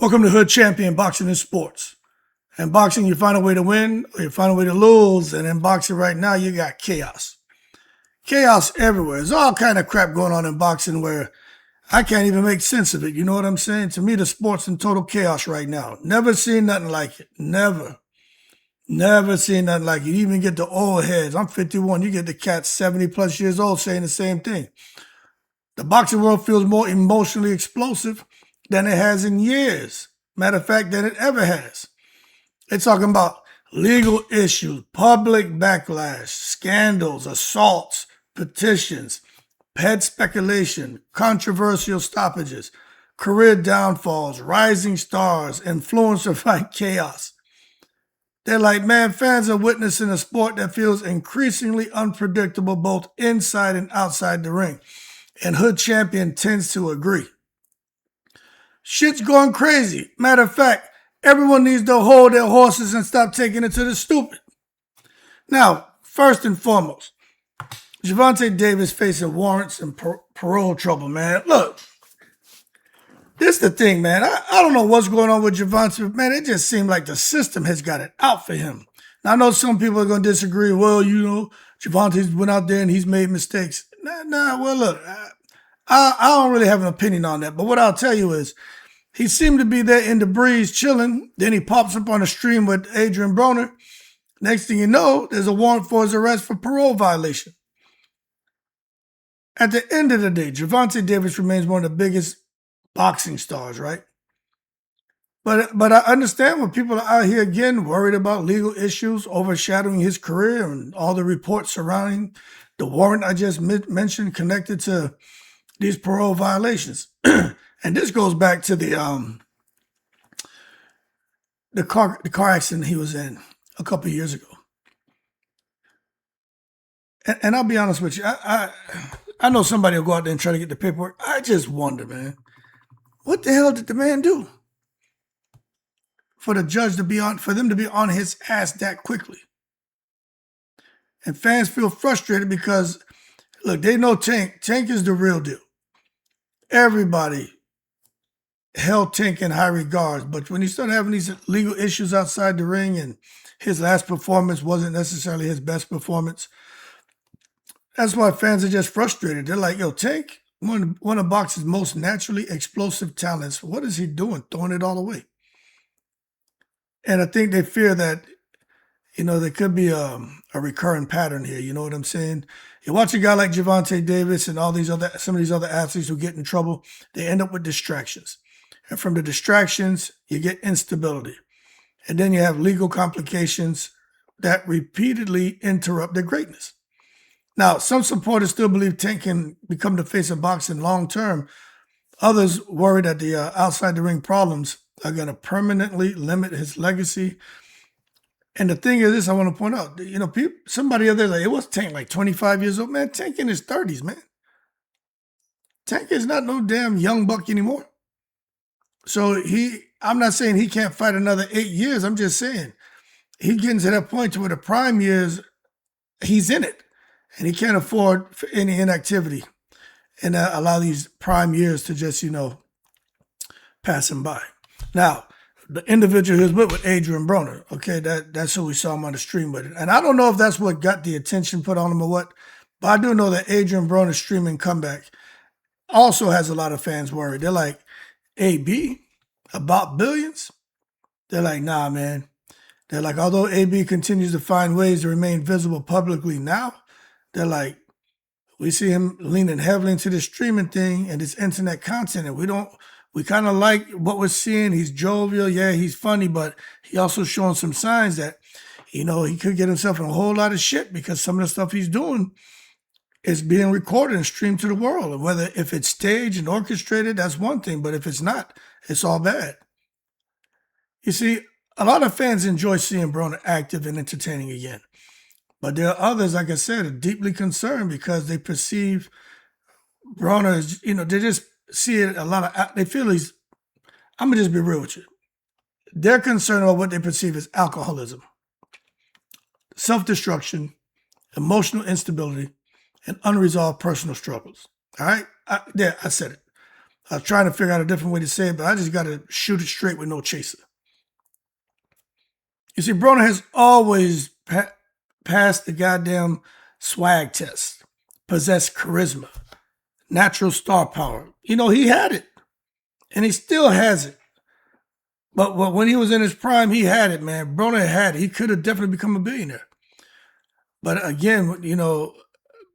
Welcome to Hood Champion Boxing and Sports. In boxing, you find a way to win or you find a way to lose. And in boxing right now, you got chaos. Chaos everywhere. There's all kind of crap going on in boxing where I can't even make sense of it. You know what I'm saying? To me, the sport's in total chaos right now. Never seen nothing like it. Never. Never seen nothing like it. You even get the old heads. I'm 51. You get the cats 70 plus years old saying the same thing. The boxing world feels more emotionally explosive than it has in years. Matter of fact, than it ever has. They're talking about legal issues, public backlash, scandals, assaults, petitions, pet speculation, controversial stoppages, career downfalls, rising stars, influencer fight chaos. They're like, man, fans are witnessing a sport that feels increasingly unpredictable both inside and outside the ring. And Hood Champion tends to agree. Shit's going crazy. Matter of fact, everyone needs to hold their horses and stop taking it to the stupid. Now, first and foremost, Gervonta Davis facing warrants and parole trouble, man. Look, this is the thing, man. I don't know what's going on with Gervonta, but man, it just seemed like the system has got it out for him. Now, I know some people are going to disagree. Well, you know, Gervonta went out there and he's made mistakes. Well, look, I don't really have an opinion on that. But what I'll tell you is he seemed to be there in the breeze chilling. Then he pops up on a stream with Adrien Broner. Next thing you know, there's a warrant for his arrest for parole violation. At the end of the day, Gervonta Davis remains one of the biggest boxing stars, right? But I understand when people are out here again worried about legal issues overshadowing his career and all the reports surrounding the warrant I just mentioned connected to these parole violations. And this goes back to the car accident he was in a couple of years ago. And I'll be honest with you, I know somebody will go out there and try to get the paperwork. I just wonder, man, what the hell did the man do for the judge to be on, for them to be on his ass that quickly? And fans feel frustrated because, look, they know Tank is the real deal. Everybody held Tank in high regards, but when he started having these legal issues outside the ring and his last performance wasn't necessarily his best performance, that's why fans are just frustrated. They're like, yo, Tank, one of boxing's most naturally explosive talents, what is he doing? Throwing it all away. And I think they fear that, you know, there could be a recurring pattern here. You know what I'm saying? You watch a guy like Gervonta Davis and some of these other athletes who get in trouble, they end up with distractions. And from the distractions, you get instability. And then you have legal complications that repeatedly interrupt their greatness. Now, some supporters still believe Tank can become the face of boxing long term. Others worry that the outside the ring problems are going to permanently limit his legacy. And the thing is this, I want to point out, you know, somebody other like, it was Tank like 25 years old. Man, Tank in his 30s, man. Tank is not no damn young buck anymore. So I'm not saying he can't fight another 8 years. I'm just saying he's getting to that point to where the prime years, he's in it. And he can't afford for any inactivity and allow these prime years to just, you know, pass him by. Now, the individual who's with Adrien Broner, okay, that's who we saw him on the stream with. And I don't know if that's what got the attention put on him or what, but I do know that Adrien Broner's streaming comeback also has a lot of fans worried. They're like, AB, about billions? They're like, nah, man. They're like, although AB continues to find ways to remain visible publicly now, they're like, we see him leaning heavily into the streaming thing and this internet content, and we kind of like what we're seeing. He's jovial, yeah, he's funny, but he also showing some signs that, you know, he could get himself in a whole lot of shit because some of the stuff he's doing is being recorded and streamed to the world. And whether if it's staged and orchestrated, that's one thing, but if it's not, it's all bad. You see, a lot of fans enjoy seeing Broner active and entertaining again. But there are others, like I said, are deeply concerned because they perceive Broner as, you know, they just see it a lot of, they feel I'm going to just be real with you. They're concerned about what they perceive as alcoholism, self-destruction, emotional instability, and unresolved personal struggles. All right? I said it. I was trying to figure out a different way to say it, but I just got to shoot it straight with no chaser. You see, Broner has always passed the goddamn swag test, possessed charisma, natural star power. You know, he had it, and he still has it. But when he was in his prime, he had it, man. Broner had it. He could have definitely become a billionaire. But again, you know,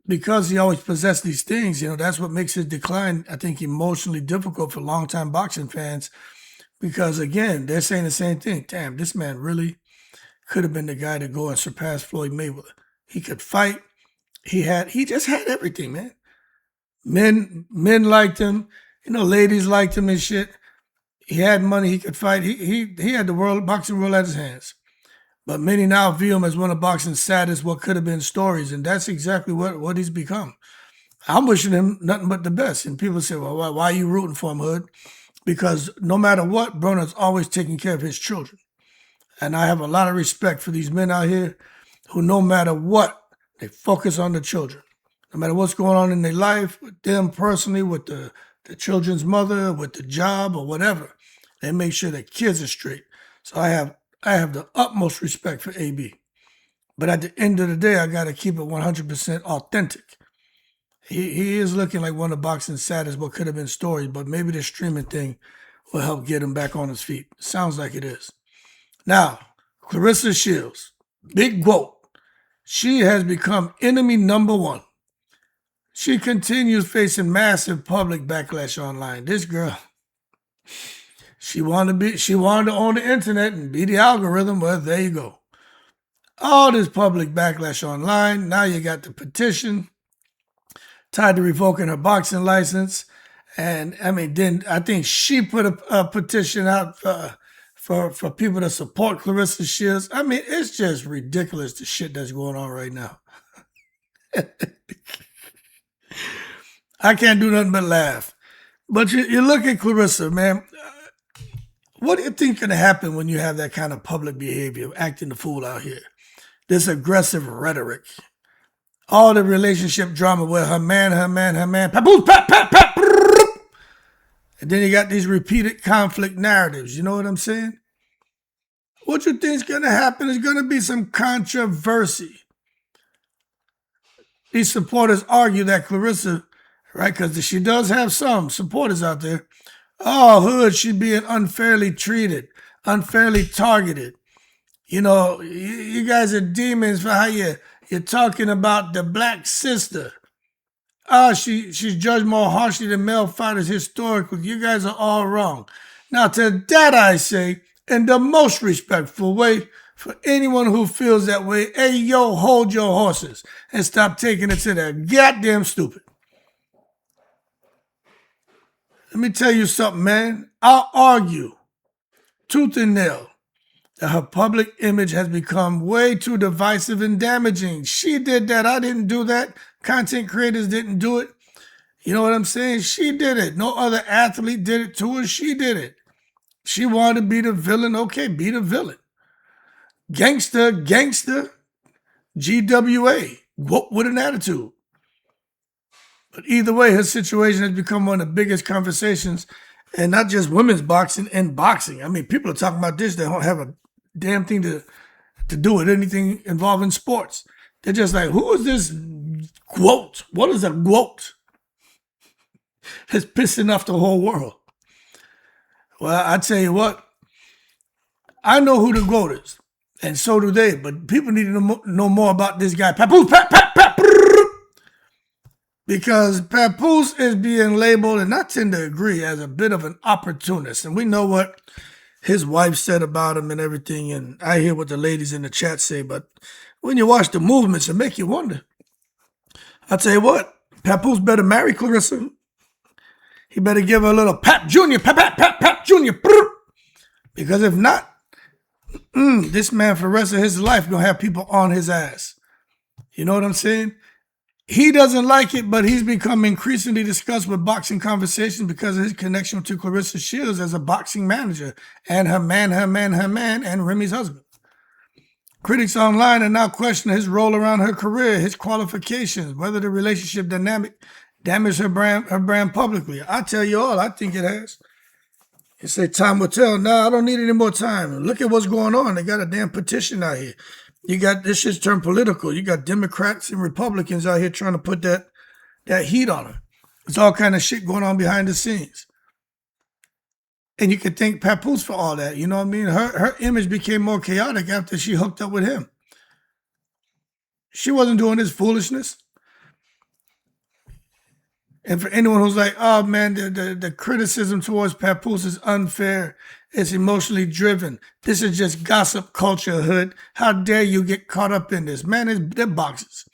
because he always possessed these things, you know, that's what makes his decline, I think, emotionally difficult for longtime boxing fans. Because again, they're saying the same thing. Damn, this man really could have been the guy to go and surpass Floyd Mayweather. He could fight. He just had everything, man. Men liked him. You know, ladies liked him and shit. He had money. He could fight. He had the boxing world at his hands. But many now view him as one of boxing's saddest, what could have been stories, and that's exactly what he's become. I'm wishing him nothing but the best. And people say, well, why are you rooting for him, Hood? Because no matter what, Broner's always taking care of his children. And I have a lot of respect for these men out here who, no matter what, they focus on the children. No matter what's going on in their life, with them personally, with the children's mother, with the job or whatever, they make sure their kids are straight. So I have the utmost respect for AB. But at the end of the day, I got to keep it 100% authentic. He is looking like one of boxing's saddest, what could have been stories, but maybe the streaming thing will help get him back on his feet. Sounds like it is. Now, Claressa Shields, big GWOAT. She has become enemy number one. She continues facing massive public backlash online. This girl, she wanted to own the internet and be the algorithm. Well, there you go. All this public backlash online. Now you got the petition tied to revoking her boxing license. And I mean, then I think she put a petition out for people to support Claressa Shields. I mean, it's just ridiculous, the shit that's going on right now. I can't do nothing but laugh. But you look at Claressa, man. What do you think going to happen when you have that kind of public behavior, acting the fool out here? This aggressive rhetoric. All the relationship drama with her man, papoose, pat, pat, pat, and then you got these repeated conflict narratives. You know what I'm saying? What you think is going to happen is going to be some controversy. These supporters argue that Claressa, right, because she does have some supporters out there, oh, Hood, she's being unfairly treated, unfairly targeted. You know, you guys are demons for how you're talking about the black sister. Oh, she's judged more harshly than male fighters historically. You guys are all wrong. Now, to that I say, in the most respectful way, for anyone who feels that way, hey, yo, hold your horses and stop taking it to the goddamn stupid. Let me tell you something, man. I'll argue tooth and nail that her public image has become way too divisive and damaging. She did that. I didn't do that. Content creators didn't do it. You know what I'm saying? She did it. No other athlete did it to her. She did it. She wanted to be the villain. Okay, be the villain. Gangster, GWA. GWOAT with an attitude. But either way, her situation has become one of the biggest conversations, and not just women's boxing, and boxing. I mean, people are talking about this. They don't have a damn thing to do with anything involving sports. They're just like, who is this GWOAT? What is a GWOAT? It's pissing off the whole world. Well, I tell you what, I know who the GWOAT is, and so do they, but people need to know more about this guy. Papoose, pat, pat, pat, because Papoose is being labeled, and I tend to agree, as a bit of an opportunist. And we know what his wife said about him and everything, and I hear what the ladies in the chat say, but when you watch the movements, it make you wonder. I tell you what, Papoose better marry Claressa. He better give her a little Pap Jr., Pap Jr., because if not, this man for the rest of his life gonna have people on his ass. You know what I'm saying? He doesn't like it, but he's become increasingly discussed with boxing conversations because of his connection to Claressa Shields as a boxing manager and her man, and Remy's husband. Critics online are now questioning his role around her career, his qualifications, whether the relationship dynamic damaged her brand publicly. I tell you all, I think it has. You say time will tell. No, I don't need any more time. Look at what's going on. They got a damn petition out here. You got this shit's turned political. You got Democrats and Republicans out here trying to put that heat on her. There's all kind of shit going on behind the scenes. And you could thank Papoose for all that. You know what I mean? Her image became more chaotic after she hooked up with him. She wasn't doing this foolishness. And for anyone who's like, oh man, the criticism towards Papoose is unfair. It's emotionally driven. This is just gossip culture, hood. How dare you get caught up in this? Man, they're boxes.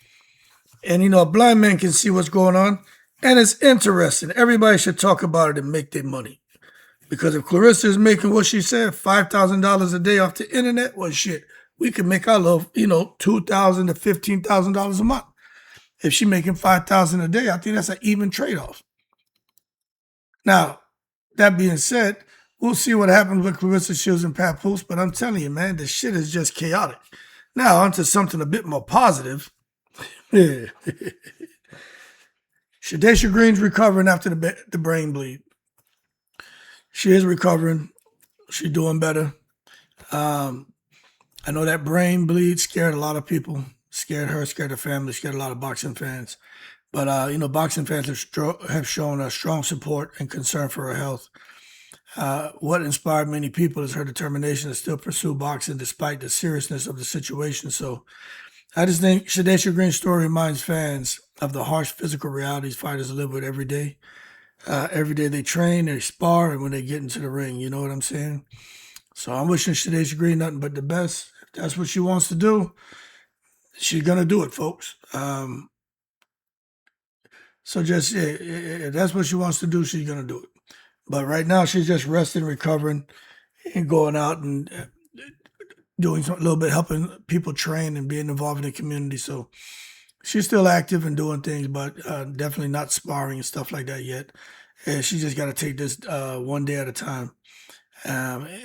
And, a blind man can see what's going on. And it's interesting. Everybody should talk about it and make their money. Because if Claressa is making what she said, $5,000 a day off the internet, well, shit, we could make our love, $2,000 to $15,000 a month. If she's making $5,000 a day, I think that's an even trade-off. Now, that being said, we'll see what happens with Claressa Shields and Papoose, but I'm telling you, man, this shit is just chaotic. Now, onto something a bit more positive. Shadesha Green's recovering after the brain bleed. She is recovering. She's doing better. I know that brain bleed scared a lot of people. Scared her, scared her family, scared a lot of boxing fans. But, boxing fans have shown a strong support and concern for her health. What inspired many people is her determination to still pursue boxing despite the seriousness of the situation. So I just think Shadesha Green's story reminds fans of the harsh physical realities fighters live with every day. Every day they train, they spar, and when they get into the ring, you know what I'm saying? So I'm wishing Shadesha Green nothing but the best. If that's what she wants to do, she's going to do it, folks. So just, if that's what she wants to do, she's going to do it. But right now, she's just resting, recovering, and going out and doing a little bit, helping people train and being involved in the community. So she's still active and doing things, but definitely not sparring and stuff like that yet. And she just got to take this one day at a time.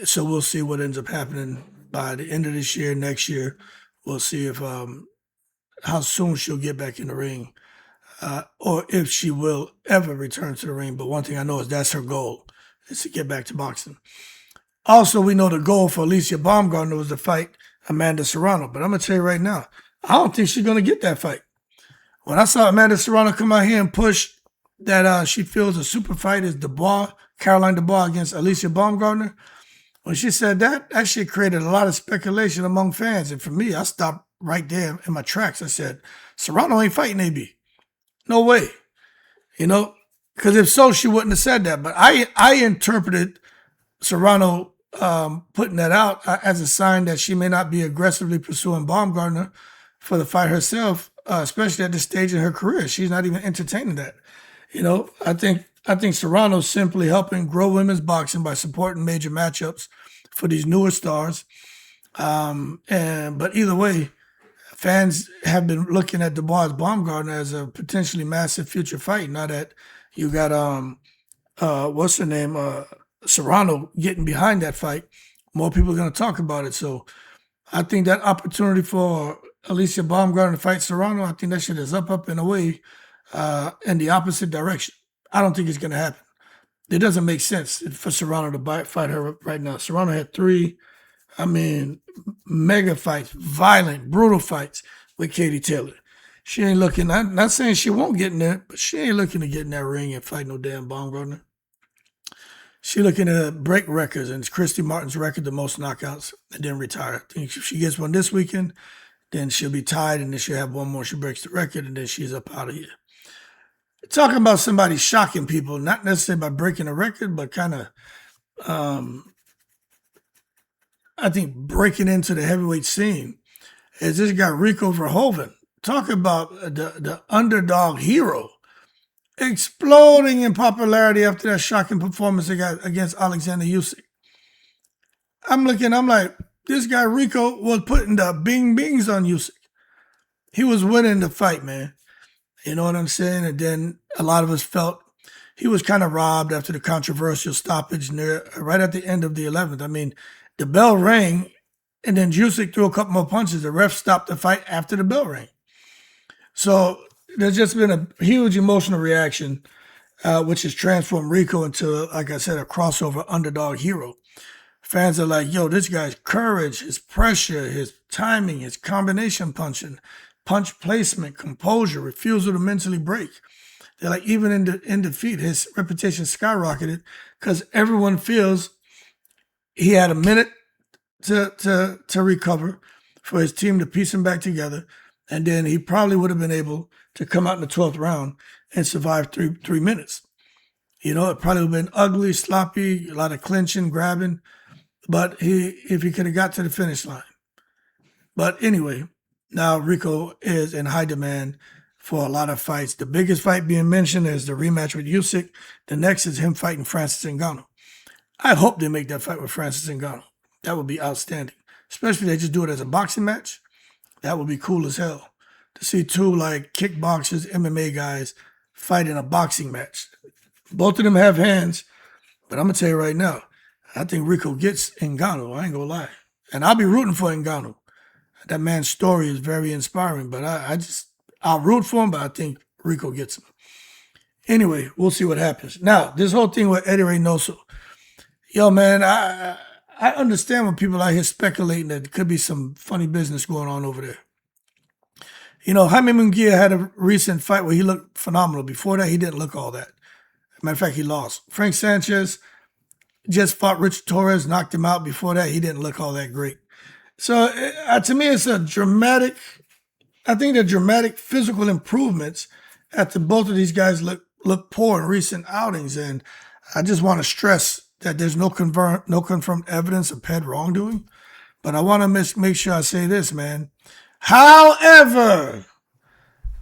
So we'll see what ends up happening by the end of this year, next year. We'll see if how soon she'll get back in the ring, or if she will ever return to the ring. But one thing I know is that's her goal, is to get back to boxing. Also, we know the goal for Alycia Baumgardner was to fight Amanda Serrano. But I'm going to tell you right now, I don't think she's going to get that fight. When I saw Amanda Serrano come out here and push that she feels a super fight is Dubois, Caroline Dubois against Alycia Baumgardner, when she said that, that shit created a lot of speculation among fans. And for me, I stopped right there in my tracks. I said, Serrano ain't fighting AB. No way. Because if so, she wouldn't have said that. But I interpreted Serrano putting that out as a sign that she may not be aggressively pursuing Baumgardner for the fight herself, especially at this stage in her career. She's not even entertaining that. I think Serrano's simply helping grow women's boxing by supporting major matchups for these newer stars. But either way, fans have been looking at Dubois Baumgardner as a potentially massive future fight. Now that you got what's her name, Serrano getting behind that fight, more people are going to talk about it. So I think that opportunity for Alycia Baumgardner to fight Serrano, I think that shit is up and away in the opposite direction. I don't think it's going to happen. It doesn't make sense for Serrano to fight her right now. Serrano had 3, mega fights, violent, brutal fights with Katie Taylor. She ain't looking, not saying she won't get in there, but she ain't looking to get in that ring and fight no damn Baumgardner. She looking to break records, and it's Christy Martin's record, the most knockouts, and then retire. I think if she gets one this weekend, then she'll be tied, and then she'll have one more. She breaks the record, and then she's up out of here. Talking about somebody shocking people, not necessarily by breaking a record, but kind of, I think, breaking into the heavyweight scene, is this guy Rico Verhoeven. Talk about the underdog hero, exploding in popularity after that shocking performance against Alexander Usyk. I'm like, this guy Rico was putting the bing-bings on Usyk. He was winning the fight, man. You know what I'm saying? And then a lot of us felt he was kind of robbed after the controversial stoppage right at the end of the 11th. The bell rang, and then Usyk threw a couple more punches. The ref stopped the fight after the bell rang. So there's just been a huge emotional reaction, which has transformed Rico into, like I said, a crossover underdog hero. Fans are like, yo, this guy's courage, his pressure, his timing, his combination punching, punch placement, composure, refusal to mentally break. They're like, even in defeat, his reputation skyrocketed because everyone feels he had a minute to recover for his team to piece him back together. And then he probably would have been able to come out in the 12th round and survive three minutes. You know, it probably would have been ugly, sloppy, a lot of clinching, grabbing. But if he could have got to the finish line. But anyway, now Rico is in high demand for a lot of fights. The biggest fight being mentioned is the rematch with Usyk. The next is him fighting Francis Ngannou. I hope they make that fight with Francis Ngannou. That would be outstanding. Especially if they just do it as a boxing match. That would be cool as hell. To see two like kickboxers, MMA guys fight in a boxing match. Both of them have hands. But I'm going to tell you right now, I think Rico gets Ngannou. I ain't going to lie. And I'll be rooting for Ngannou. That man's story is very inspiring. But I'll root for him, but I think Rico gets him. Anyway, we'll see what happens. Now, this whole thing with Eddie Reynoso. Yo, man, I understand when people out here speculating that there could be some funny business going on over there. You know, Jaime Munguia had a recent fight where he looked phenomenal. Before that, he didn't look all that. Matter of fact, he lost. Frank Sanchez just fought Richard Torres, knocked him out. Before that, he didn't look all that great. So to me, it's a dramatic, I think the dramatic physical improvements after both of these guys look poor in recent outings. And I just want to stress that there's no confirmed evidence of head wrongdoing. But I want to make sure I say this, man. However,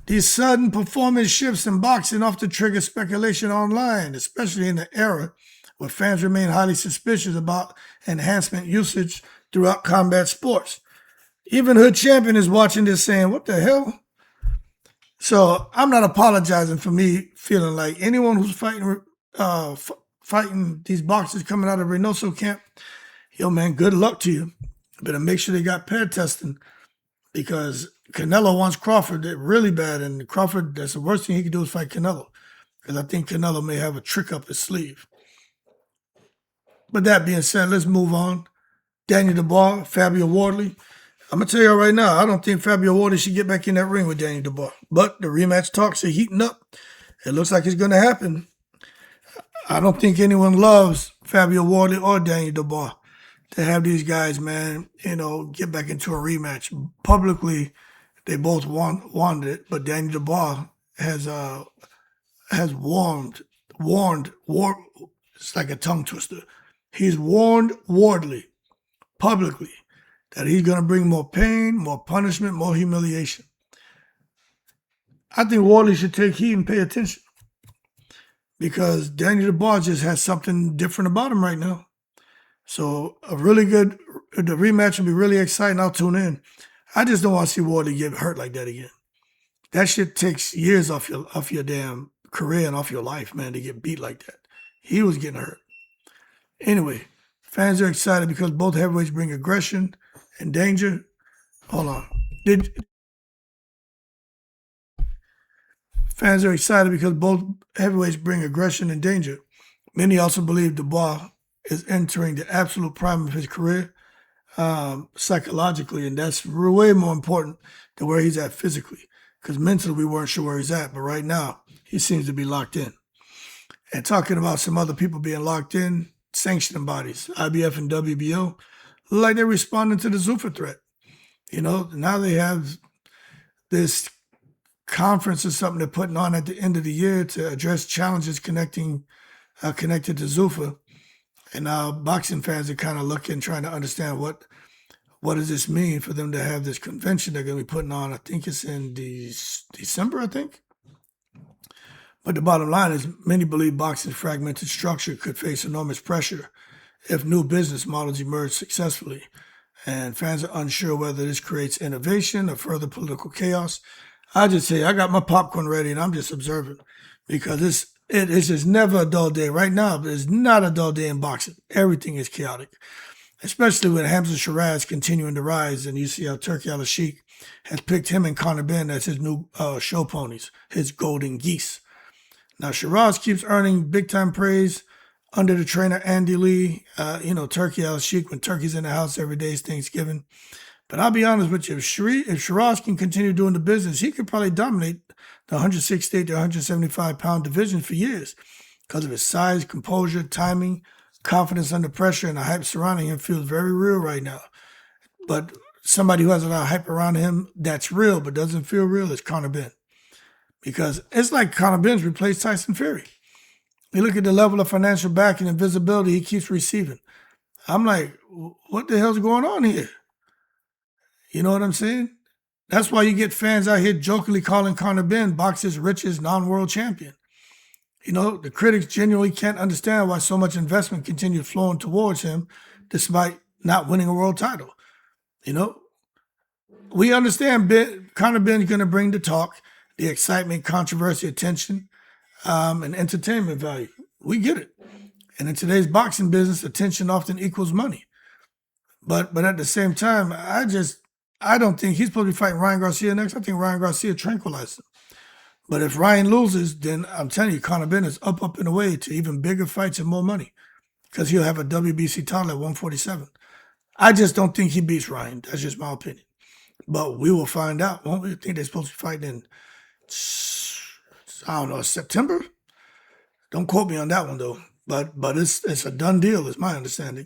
these sudden performance shifts in boxing often trigger speculation online, especially in the era where fans remain highly suspicious about enhancement usage throughout combat sports. Even Hood Champion is watching this saying, what the hell? So I'm not apologizing for me feeling like anyone who's fighting these boxers coming out of Reynoso camp, yo, man, good luck to you. Better make sure they got paired testing because Canelo wants Crawford really bad, and Crawford, that's the worst thing he could do is fight Canelo because I think Canelo may have a trick up his sleeve. But that being said, let's move on. Daniel Dubois, Fabio Wardley. I'm going to tell you right now, I don't think Fabio Wardley should get back in that ring with Daniel Dubois. But the rematch talks are heating up. It looks like it's going to happen. I don't think anyone loves Fabio Wardley or Daniel Dubois to have these guys, man, get back into a rematch. Publicly, they both wanted it, but Daniel Dubois has warned, it's like a tongue twister. He's warned Wardley publicly that he's going to bring more pain, more punishment, more humiliation. I think Wardley should take heed and pay attention because Daniel Dubois just has something different about him right now. So the rematch will be really exciting. I'll tune in. I just don't want to see Wardley get hurt like that again. That shit takes years off your damn career and off your life, man, to get beat like that. He was getting hurt. Anyway, fans are excited because both heavyweights bring aggression and danger. Hold on. Fans are excited because both heavyweights bring aggression and danger. Many also believe Dubois is entering the absolute prime of his career psychologically, and that's way more important than where he's at physically because mentally we weren't sure where he's at, but right now he seems to be locked in. And talking about some other people being locked in, sanctioning bodies, IBF and WBO, look like they're responding to the Zuffa threat. Now they have this conference or something they're putting on at the end of the year to address challenges connected to Zuffa. And now boxing fans are kind of looking, trying to understand what does this mean for them to have this convention they're going to be putting on. I think it's in December, I think. But the bottom line is many believe boxing's fragmented structure could face enormous pressure if new business models emerge successfully. And fans are unsure whether this creates innovation or further political chaos. I just say I got my popcorn ready and I'm just observing because it's just never a dull day. Right now, there's not a dull day in boxing. Everything is chaotic, especially with Hamza Shiraz continuing to rise. And you see how Turki has picked him and Conor Benn as his new show ponies, his golden geese. Now, Shiraz keeps earning big-time praise under the trainer Andy Lee. Turki al-Sheikh, when Turkey's in the house every day is Thanksgiving. But I'll be honest with you, if Shiraz can continue doing the business, he could probably dominate the 168 to 175-pound division for years because of his size, composure, timing, confidence under pressure, and the hype surrounding him feels very real right now. But somebody who has a lot of hype around him that's real but doesn't feel real is Conor Benn. Because it's like Conor Benn's replaced Tyson Fury. You look at the level of financial backing and visibility he keeps receiving. I'm like, what the hell's going on here? You know what I'm saying? That's why you get fans out here jokingly calling Conor Benn boxing's richest non-world champion. The critics genuinely can't understand why so much investment continued flowing towards him despite not winning a world title. We understand Conor Benn's going to bring the talk, the excitement, controversy, attention, and entertainment value. We get it. And in today's boxing business, attention often equals money. But at the same time, I don't think he's supposed to be fighting Ryan Garcia next. I think Ryan Garcia tranquilized him. But if Ryan loses, then I'm telling you, Conor Benn is up and away to even bigger fights and more money because he'll have a WBC title at 147. I just don't think he beats Ryan. That's just my opinion. But we will find out, won't we? I think they're supposed to be fighting in, September? Don't quote me on that one, though. But it's a done deal, is my understanding.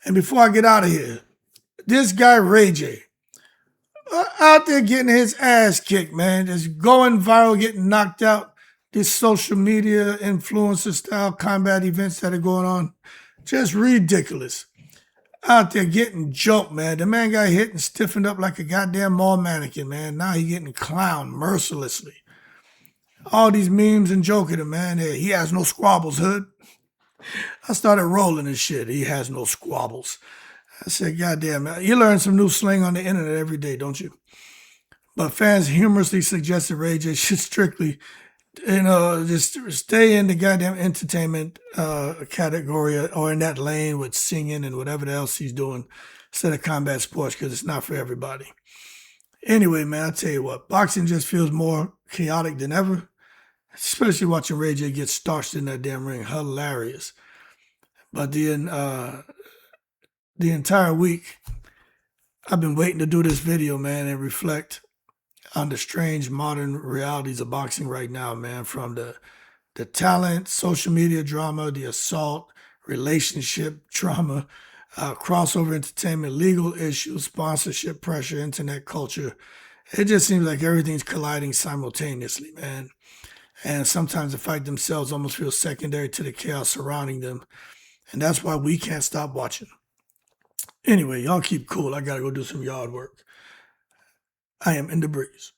And before I get out of here, this guy, Ray J, out there getting his ass kicked, man. Just going viral, getting knocked out. These social media influencer style combat events that are going on. Just ridiculous. Out there getting joked, man. The man got hit and stiffened up like a goddamn mall mannequin, man. Now he getting clowned mercilessly. All these memes and joking him, man. Hey, he has no squabbles, hood. I started rolling this shit. He has no squabbles. I said, goddamn, man. You learn some new slang on the internet every day, don't you? But fans humorously suggested Ray J should strictly, just stay in the goddamn entertainment category or in that lane with singing and whatever else he's doing instead of combat sports because it's not for everybody. Anyway, man, I'll tell you what, boxing just feels more chaotic than ever, especially watching Ray J get starched in that damn ring. Hilarious. But the entire week, I've been waiting to do this video, man, and reflect on the strange modern realities of boxing right now, man, from the talent, social media drama, the assault, relationship drama, crossover entertainment, legal issues, sponsorship pressure, internet culture. It just seems like everything's colliding simultaneously, man. And sometimes the fight themselves almost feels secondary to the chaos surrounding them. And that's why we can't stop watching. Anyway, y'all keep cool. I got to go do some yard work. I am in the breeze.